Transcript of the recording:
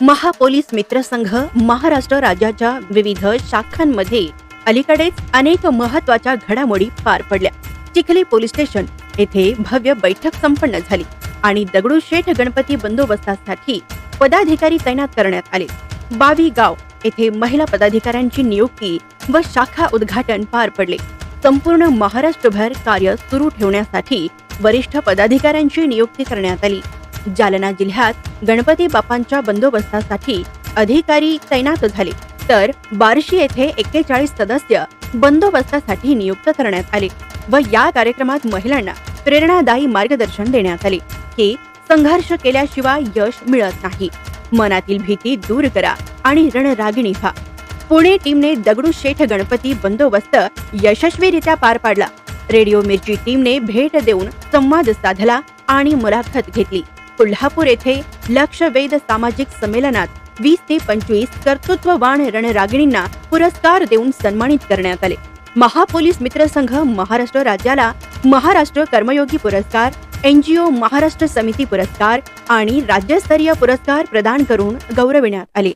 महापोलीस मित्र संघ महाराष्ट्र राज्याच्या विविध शाखांमध्ये अलीकडेच अनेक महत्त्वाच्या घडामोडी पार पडल्या। चिखली पोलीस स्टेशन येथे भव्य बैठक संपन्न झाली आणि दगडूशेठ गणपती बंदोबस्तासाठी पदाधिकारी तैनात करण्यात आले। बावी गाव येथे महिला पदाधिकाऱ्यांची नियुक्ती व शाखा उद्घाटन पार पडले। संपूर्ण महाराष्ट्रभर कार्य सुरू ठेवण्यासाठी वरिष्ठ पदाधिकाऱ्यांची नियुक्ती करण्यात आली। जालना जिल्ह्यात गणपती बाप्पांच्या बंदोबस्तासाठी अधिकारी तैनात झाले, तर बार्शी येथे 41 सदस्य बंदोबस्तासाठी नियुक्त करण्यात आले व या कार्यक्रमात महिलांना प्रेरणादायी मार्गदर्शन देण्यात आले की संघर्ष केल्याशिवाय यश मिळत नाही, मनातील भीती दूर करा आणि रणरागिणी व्हा। पुणे टीमने दगडूशेठ गणपती बंदोबस्त यशस्वीरित्या पार पाडला। रेडिओ मिर्ची टीमने भेट देऊन संवाद साधला आणि मुलाखत घेतली। कोल्हापूर येथे लक्षवेध सामाजिक संमेलनात 20 ते 25 कर्तृत्ववान रणरागिणींना पुरस्कार देऊन सन्मानित करण्यात आले। महापोलीस मित्र संघ महाराष्ट्र राज्याला महाराष्ट्र कर्मयोगी पुरस्कार, NGO महाराष्ट्र समिती पुरस्कार आणि राज्यस्तरीय पुरस्कार प्रदान करून गौरविण्यात आले।